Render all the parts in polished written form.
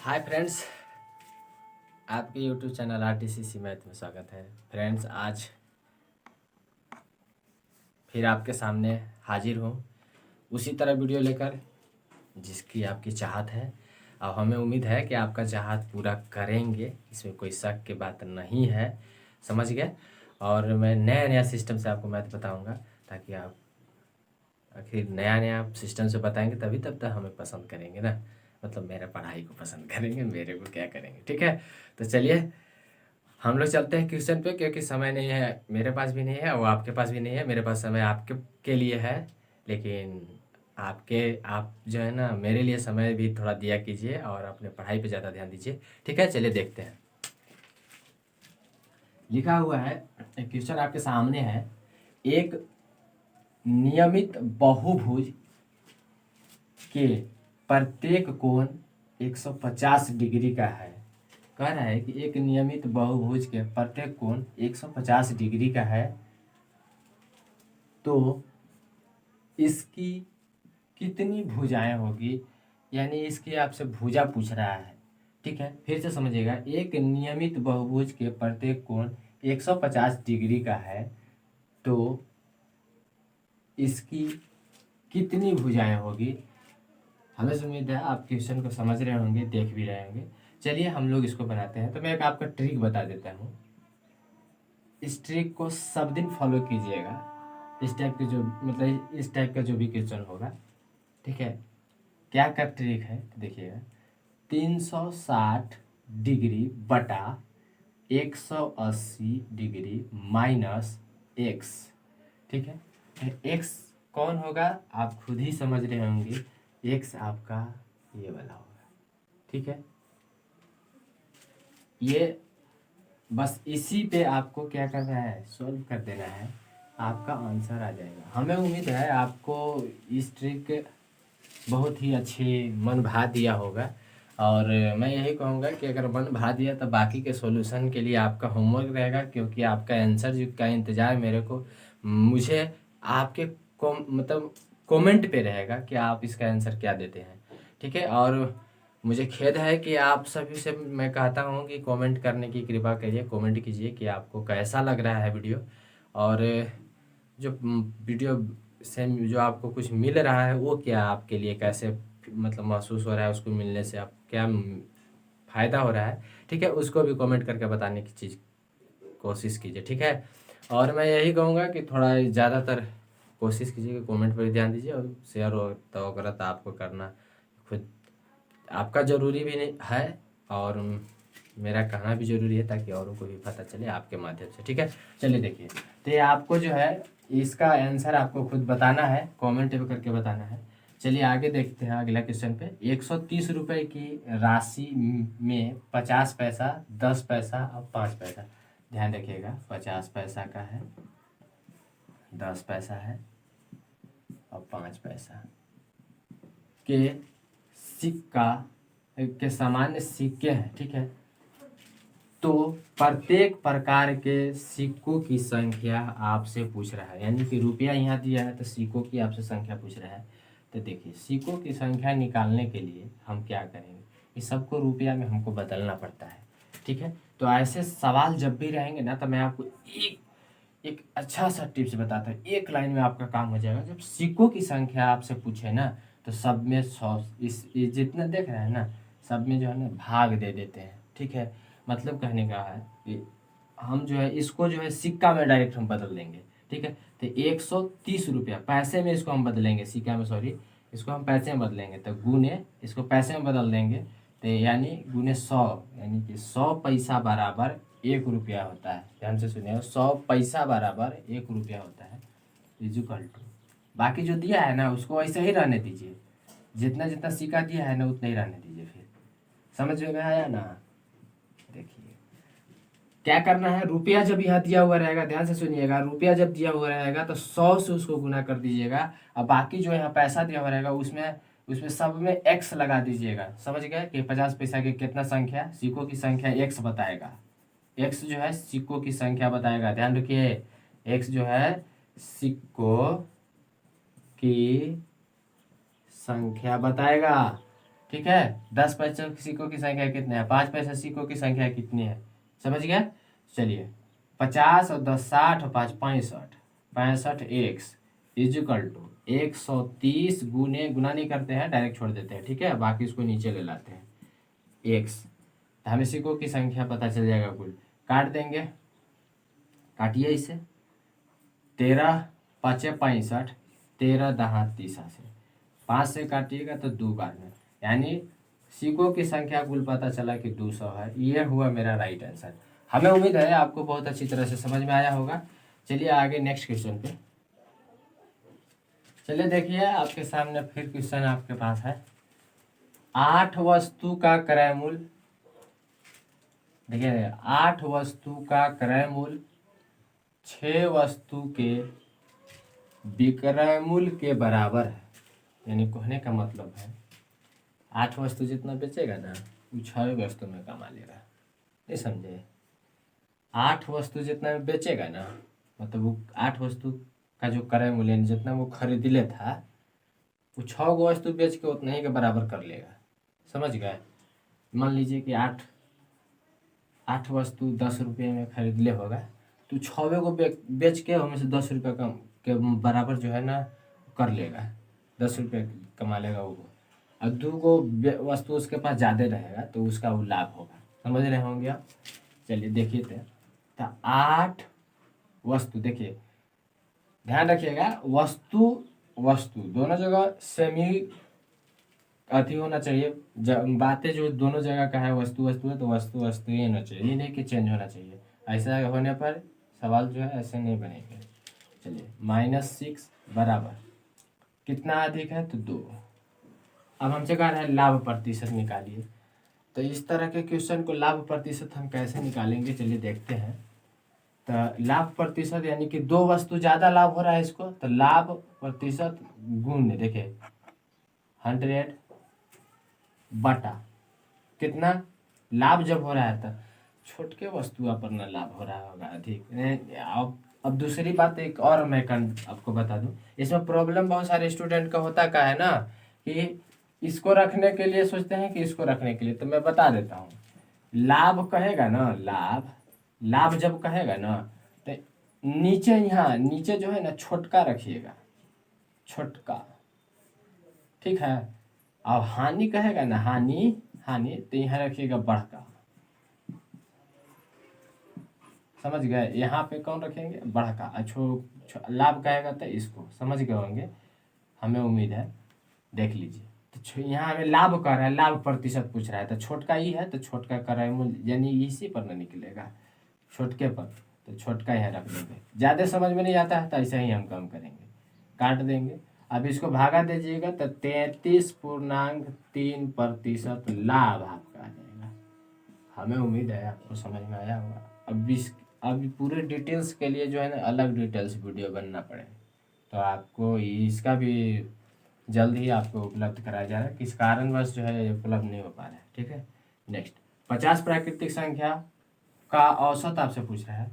Hi friends, आपके YouTube channel RTCC math में स्वागत है। फ्रेंड्स, आज फिर आपके सामने हाजिर हूँ उसी तरह वीडियो लेकर जिसकी आपकी चाहत है। और हमें उम्मीद है कि आपका चाहत पूरा करेंगे, इसमें कोई शक की बात नहीं है। समझ गए। और मैं नया नया सिस्टम से आपको मैथ बताऊँगा ताकि आप आखिर नया नया सिस्टम से बताएंगे तभी तब तक हमें पसंद करेंगे ना। मतलब मेरे पढ़ाई को पसंद करेंगे, मेरे को क्या करेंगे। ठीक है, तो चलिए हम लोग चलते हैं क्वेश्चन पे, क्योंकि समय नहीं है, मेरे पास भी नहीं है और आपके पास भी नहीं है। मेरे पास समय आपके के लिए है, लेकिन आप जो है ना, मेरे लिए समय भी थोड़ा दिया कीजिए और अपने पढ़ाई पे ज़्यादा ध्यान दीजिए। ठीक है, चलिए देखते हैं। लिखा हुआ है, एक क्वेश्चन आपके सामने है। एक नियमित बहुभुज के प्रत्येक कोण 150 डिग्री का है। कह रहा है कि एक नियमित बहुभुज के प्रत्येक कोण 150 डिग्री का है, तो इसकी कितनी भुजाएं होगी। यानी इसकी आपसे भुजा पूछ रहा है। ठीक है, फिर से समझिएगा। एक नियमित बहुभुज के प्रत्येक कोण 150 डिग्री का है, तो इसकी कितनी भुजाएं होगी। हमें उम्मीद है आप क्वेश्चन को समझ रहे होंगे, देख भी रहे होंगे। चलिए हम लोग इसको बनाते हैं। तो मैं एक आपका ट्रिक बता देता हूँ, इस ट्रिक को सब दिन फॉलो कीजिएगा। इस टाइप के जो मतलब इस टाइप का जो भी क्वेश्चन होगा, ठीक है। क्या का ट्रिक है देखिएगा, 360 डिग्री बटा 180 डिग्री माइनस एक्स। ठीक है, एक्स कौन होगा आप खुद ही समझ रहे होंगे। एक्स आपका ये वाला होगा। ठीक है, ये बस इसी पे आपको क्या करना है, सॉल्व कर देना है, आपका आंसर आ जाएगा। हमें उम्मीद है आपको इस ट्रिक बहुत ही अच्छी मन भा दिया होगा। और मैं यही कहूँगा कि अगर मन भा दिया तो बाकी के सॉल्यूशन के लिए आपका होमवर्क रहेगा, क्योंकि आपका आंसर जो का इंतज़ार मुझे आपके मतलब कमेंट पे रहेगा कि आप इसका आंसर क्या देते हैं। ठीक है, और मुझे खेद है कि आप सभी से मैं कहता हूँ कि कमेंट करने की कृपा करिए, कमेंट कीजिए कि आपको कैसा लग रहा है वीडियो। और जो वीडियो से जो आपको कुछ मिल रहा है वो क्या आपके लिए कैसे मतलब महसूस हो रहा है, उसको मिलने से आप क्या फ़ायदा हो रहा है। ठीक है, उसको भी कमेंट करके बताने की कोशिश कीजिए। ठीक है, और मैं यही कहूँगा कि थोड़ा ज़्यादातर कोशिश कीजिए कि कमेंट पर ध्यान दीजिए, और शेयर तो वगैरह आपको करना खुद आपका ज़रूरी भी नहीं है, और मेरा कहना भी ज़रूरी है ताकि औरों को भी पता चले आपके माध्यम से। ठीक है, चलिए देखिए। तो ये आपको जो है इसका आंसर आपको खुद बताना है, कमेंट करके बताना है। चलिए आगे देखते हैं अगला क्वेश्चन पे। 130 रुपये की राशि में 50 पैसा, 10 पैसा और 5 पैसा। ध्यान रखिएगा, 50 पैसा का है, 10 पैसा है और 5 पैसा के सिक्का के सामान्य सिक्के हैं। ठीक है, तो प्रत्येक प्रकार के सिक्कों की संख्या आपसे पूछ रहा है। यानी कि रुपया यहाँ दिया है तो सिक्कों की आपसे संख्या पूछ रहा है। तो देखिए, सिक्कों की संख्या निकालने के लिए हम क्या करेंगे, इस सबको रुपया में हमको बदलना पड़ता है। ठीक है, तो ऐसे सवाल जब भी रहेंगे ना, तो मैं आपको एक एक अच्छा सा टिप्स बताता हूँ, एक लाइन में आपका काम हो जाएगा। जब सिक्कों की संख्या आपसे पूछे ना, तो सब में 100 इस जितना देख रहे हैं ना, सब में जो है ना भाग दे देते हैं। ठीक है, मतलब कहने का है कि हम जो है इसको जो है सिक्का में डायरेक्ट हम बदल देंगे। ठीक है, तो 130 रुपया पैसे में इसको हम बदलेंगे, सिक्का में सॉरी, इसको हम पैसे में बदलेंगे तो गुने इसको पैसे में बदल देंगे, तो यानी गुने 100, यानी कि 100 पैसा बराबर 1 रुपया होता है। ध्यान से सुनिए, 100 पैसा बराबर 1 रुपया होता है, इक्वल टू बाकी जो दिया है ना उसको ऐसे ही रहने दीजिए, जितना जितना सिक्का दिया है ना उतना ही रहने दीजिए। फिर समझ में आया ना। देखिए क्या करना है, रुपया जब यहाँ दिया हुआ रहेगा, ध्यान से सुनिएगा, रुपया जब दिया हुआ रहेगा तो 100 से उसको गुना कर दीजिएगा, और बाकी जो यहाँ पैसा दिया हुआ रहेगा उसमें उसमें सब में एक्स लगा दीजिएगा। समझ गए कि 50 पैसा की कितना संख्या, सिक्कों की संख्या एक्स बताएगा। एक्स जो है सिक्कों की संख्या बताएगा, ध्यान रखिए। एक्स जो है सिक्कों की संख्या बताएगा। ठीक है। 10 पैसे सिक्कों की संख्या कितने हैं, 5 पैसे सिक्कों की संख्या कितनी है, समझ गया। चलिए 50 और 10 60 और 5 65, 65 एक्स इजिकल टू 130 गुने, गुना नहीं करते हैं डायरेक्ट छोड़ देते हैं, ठीक है, बाकी इसको नीचे ले लाते हैं एक्स, तो हमें सिक्कों की संख्या पता चल जाएगा कुल। काट देंगे, काटिए इसे, 13 पाँचे 65, 13 दहा 30 से 5 से काटिएगा तो 2 बार में, यानी सिक्कों की संख्या कुल पता चला कि 200 है। ये हुआ मेरा राइट आंसर। हमें उम्मीद है आपको बहुत अच्छी तरह से समझ में आया होगा। चलिए आगे नेक्स्ट क्वेश्चन पे चलिए। देखिए आपके सामने फिर क्वेश्चन आपके पास है, 8 वस्तु का क्रय मूल्य, देखिए 8 वस्तु का क्रय मूल्य 6 वस्तु के विक्रय मूल्य के बराबर है। यानी कहने का मतलब है 8 वस्तु जितना बेचेगा ना वो 6 वस्तु में कमा लेगा, नहीं समझे। 8 वस्तु जितना में बेचेगा ना, मतलब वो 8 वस्तु का जो क्रय मूल्य जितना वो खरीदले था वो 6 वस्तु बेच के उतना ही के बराबर कर लेगा, समझ गए। मान लीजिए कि 8 वस्तु 10 रुपये में खरीद ले होगा, तो 6वें को बेच के हमें से 10 रुपये कम के बराबर जो है ना कर लेगा, 10 रुपये कमा लेगा वो। और 2 को वस्तु उसके पास ज़्यादा रहेगा तो उसका वो लाभ होगा, समझ रहे होंगे आप। चलिए देखिए तो 8 वस्तु, देखिए ध्यान रखिएगा, वस्तु वस्तु दोनों जगह सेमी अति होना चाहिए, बातें जो दोनों जगह का है वस्तु वस्तु है तो वस्तु वस्तु ही होना चाहिए, ये नहीं कि चेंज होना चाहिए। ऐसा होने पर सवाल जो है ऐसे नहीं बनेंगे। चलिए -6 बराबर कितना अधिक है तो 2। अब हमसे कह रहा है लाभ प्रतिशत निकालिए, तो इस तरह के क्वेश्चन को लाभ प्रतिशत हम कैसे निकालेंगे, चलिए देखते हैं। तो लाभ प्रतिशत यानी कि 2 वस्तु ज़्यादा लाभ हो रहा है इसको, तो लाभ प्रतिशत गुण, देखिए 100 बटा कितना लाभ जब हो रहा है तो छोटके वस्तुओं पर न लाभ हो रहा होगा अधिक। अब दूसरी बात एक और मैं आपको बता दूं, इसमें प्रॉब्लम बहुत सारे स्टूडेंट का होता का है ना कि इसको रखने के लिए सोचते हैं कि इसको रखने के लिए, तो मैं बता देता हूँ। लाभ कहेगा ना, लाभ लाभ जब कहेगा ना तो नीचे, यहाँ नीचे जो है ना छोटका रखिएगा, छोटका, ठीक है। अब हानि कहेगा ना, हानि हानि तो यहाँ रखिएगा बढ़का, समझ गए। यहाँ पे कौन रखेंगे, बढ़का। अच्छो लाभ कहेगा तो इसको समझ गए होंगे, हमें उम्मीद है। देख लीजिए तो यहाँ हमें लाभ कर रहा है, लाभ प्रतिशत पूछ रहा है, तो छोटका ही है तो छोटका का मूल्य यानी इसी पर ना निकलेगा, छोटके पर, तो छोटका यहाँ रख देंगे। ज़्यादा समझ में नहीं आता है तो ऐसा ही हम काम करेंगे, काट देंगे। अब इसको भागा दीजिएगा तो 33.3% लाभ आपका आ जाएगा। हमें उम्मीद है आपको समझ में आया होगा। अब पूरे डिटेल्स के लिए जो है ना अलग डिटेल्स वीडियो बनना पड़े, तो आपको इसका भी जल्द ही आपको उपलब्ध कराया जा रहा है, किस कारणवश जो है उपलब्ध नहीं हो पा रहा है, ठीक है। नेक्स्ट 50 प्राकृतिक संख्या का औसत आपसे पूछ रहा है,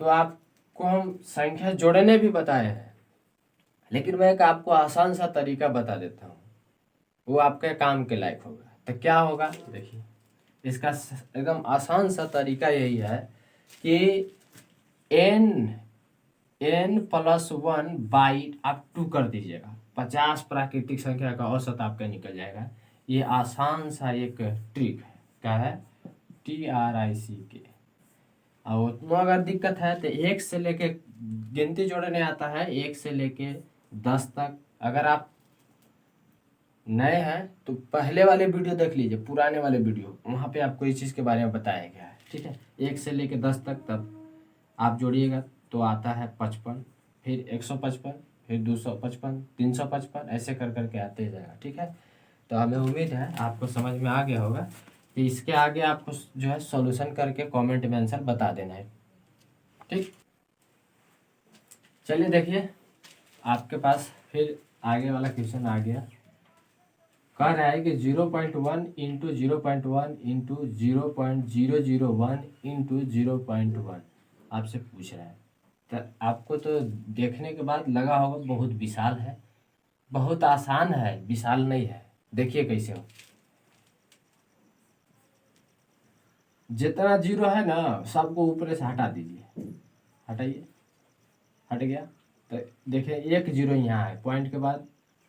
तो आपको हम संख्या जोड़ने भी बताए हैं, लेकिन मैं एक आपको आसान सा तरीका बता देता हूँ, वो आपके काम के लायक होगा। तो क्या होगा, देखिए इसका एकदम आसान सा तरीका यही है कि n+1 आप 2 कर दीजिएगा, 50 प्राकृतिक संख्या का औसत आपका निकल जाएगा। ये आसान सा एक ट्रिक है, क्या है, TRICK। और उतना अगर दिक्कत है तो 1 से लेके गिनती जोड़ने आता है, 1 से लेके 10 तक। अगर आप नए हैं तो पहले वाले वीडियो देख लीजिए, पुराने वाले वीडियो, वहाँ पे आपको इस चीज़ के बारे में बताया गया है, ठीक है। 1 से लेके 10 तक तब आप जोड़िएगा तो आता है 55, फिर 155, फिर 255, 355, ऐसे कर करके आते जाएगा, ठीक है। तो हमें उम्मीद है आपको समझ में आ गया होगा कि इसके आगे आपको जो है सॉल्यूशन करके कमेंट में आंसर बता देना है, ठीक। चलिए देखिए आपके पास फिर आगे वाला क्वेश्चन आ गया, कह रहा है कि 0.1 इंटू 0.1 इंटू 0.001 इंटू 0.1 आपसे पूछ रहा है। तो आपको तो देखने के बाद लगा होगा बहुत विशाल है, बहुत आसान है, विशाल नहीं है। देखिए कैसे हो, जितना जीरो है ना सबको ऊपर से हटा दीजिए, हटाइए, हट गया। तो देखिए एक जीरो यहाँ है, पॉइंट के बाद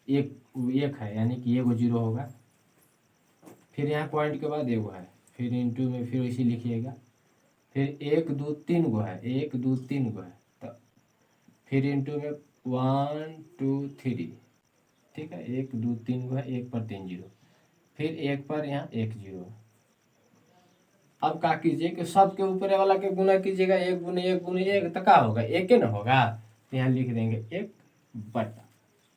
एक एक है, यानी कि एगो जीरो होगा, फिर यहाँ पॉइंट के बाद एगो है, फिर इंटू में फिर इसी लिखिएगा, फिर एक दो तीन गो है, एक दो तीन गो है, तो फिर इंटू में 1 2 3, ठीक है, एक दो तीन गो है, एक पर तीन जीरो, फिर एक पर यहाँ एक जीरो। अब क्या कीजिए कि सबके ऊपर वाला के गुना कीजिएगा, एक गुने एक गुने एक, तो क्या होगा, एक ही ना होगा। तो यहाँ लिख देंगे एक बटा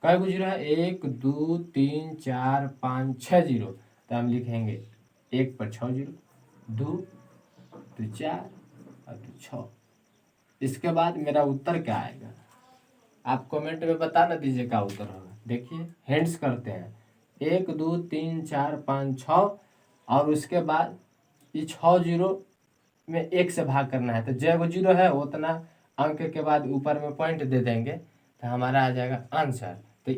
कई गो जीरो है, 1 2 3 4 5 6 जीरो, तो हम लिखेंगे एक पर 6 जीरो, 2 तो 4 और 2 6। इसके बाद मेरा उत्तर क्या आएगा आप कमेंट में बता ना दीजिए क्या उत्तर होगा। देखिए हैंड्स करते हैं, 1 2 3 4 5 6, और उसके बाद ये 6 जीरो में एक से भाग करना है, तो जो जीरो है उतना अंक के बाद ऊपर में पॉइंट दे देंगे, तो हमारा आ जाएगा आंसर। तो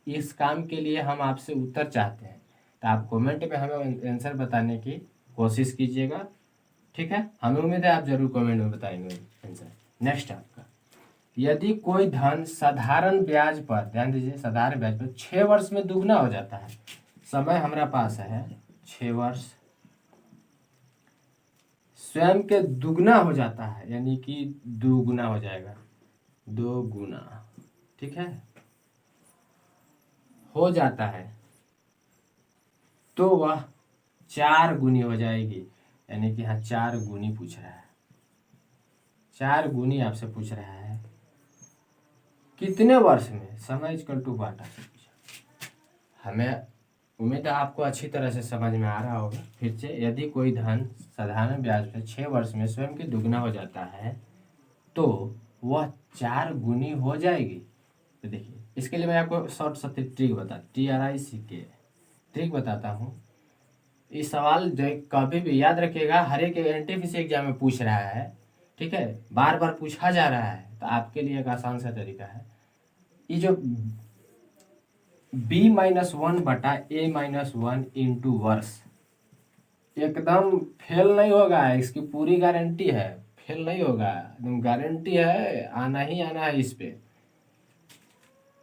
इस काम के लिए हम आपसे उत्तर चाहते हैं, तो आप कमेंट में हमें आंसर बताने की कोशिश कीजिएगा, ठीक है। हमें उम्मीद है आप जरूर कमेंट में बताएंगे आंसर। नेक्स्ट आपका, यदि कोई धन साधारण ब्याज पर, ध्यान दीजिए, साधारण ब्याज पर 6 वर्ष में दुगना हो जाता है, समय हमारा पास है 6 वर्ष, स्वयं के दुगना हो जाता है, यानी कि दुगुना हो जाएगा, दो गुना, ठीक है, हो जाता है, तो वह 4 गुनी हो जाएगी, यानी कि यहाँ 4 गुनी पूछ रहा है, 4 गुनी आपसे पूछ रहा है कितने वर्ष में, समय इक्वल टू वाट आपसे पूछा। हमें उम्मीद है आपको अच्छी तरह से समझ में आ रहा होगा। फिर से, यदि कोई धन साधारण ब्याज पर 6 वर्ष में स्वयं के दुगना हो जाता है तो वह 4 गुनी हो जाएगी। तो देखिए इसके लिए मैं आपको शॉर्ट सा ट्रिक ट्रिक बताता हूँ। इस सवाल जो कभी भी याद रखिएगा, हर एक एनटीपीसी एग्जाम में पूछ रहा है, ठीक है, बार बार पूछा जा रहा है, तो आपके लिए एक आसान सा तरीका है, ये जो b-1 बटा a-1 इंटू वर्ष, एकदम फेल नहीं होगा, इसकी पूरी गारंटी है, फेल नहीं होगा, एकदम गारंटी है, आना ही आना है इस पे।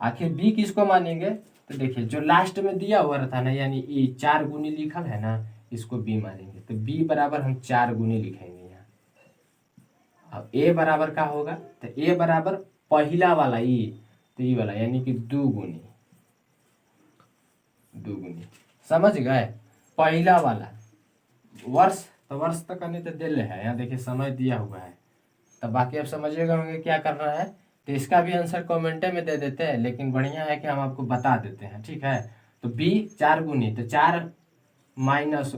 आखिर b किसको मानेंगे, तो देखिए जो लास्ट में दिया हुआ रहता है ना, यानी ये 4 गुनी लिखल है ना, इसको b मानेंगे, तो b बराबर हम 4 गुनी लिखेंगे यहाँ। अब a बराबर क्या होगा, तो a बराबर पहला वाला ये, तो ये वाला, यानी कि 2 गुनी, 2 गुनी, समझ गए, पहला वाला वर्ष, तो वर्ष तक करने तो दिल है, यहाँ देखिए समय दिया हुआ है, तो बाकी आप समझिएगा होंगे क्या करना है। तो इसका भी आंसर कमेंटे में दे देते हैं, लेकिन बढ़िया है कि हम आपको बता देते हैं, ठीक है। तो b 4 गुनी, तो 4 माइनस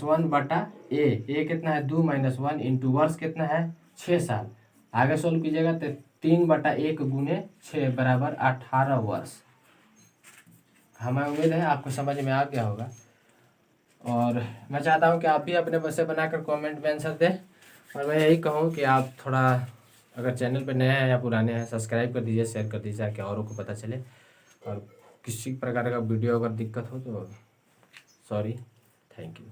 1 बटा a कितना है 2 माइनस 1 इंटू वर्ष कितना है 6 साल। आगे सोल्व कीजिएगा तो 3 बटा 1 गुने 6 बराबर 18 वर्ष। हमें उम्मीद है आपको समझ में आ गया होगा, और मैं चाहता हूं कि आप भी अपने बच्चे बनाकर कमेंट में आंसर दें, और मैं यही कहूं कि आप थोड़ा अगर चैनल पर नए हैं या पुराने हैं सब्सक्राइब कर दीजिए, शेयर कर दीजिए, ताकि औरों को पता चले। और किसी प्रकार का वीडियो अगर दिक्कत हो तो सॉरी, थैंक यू।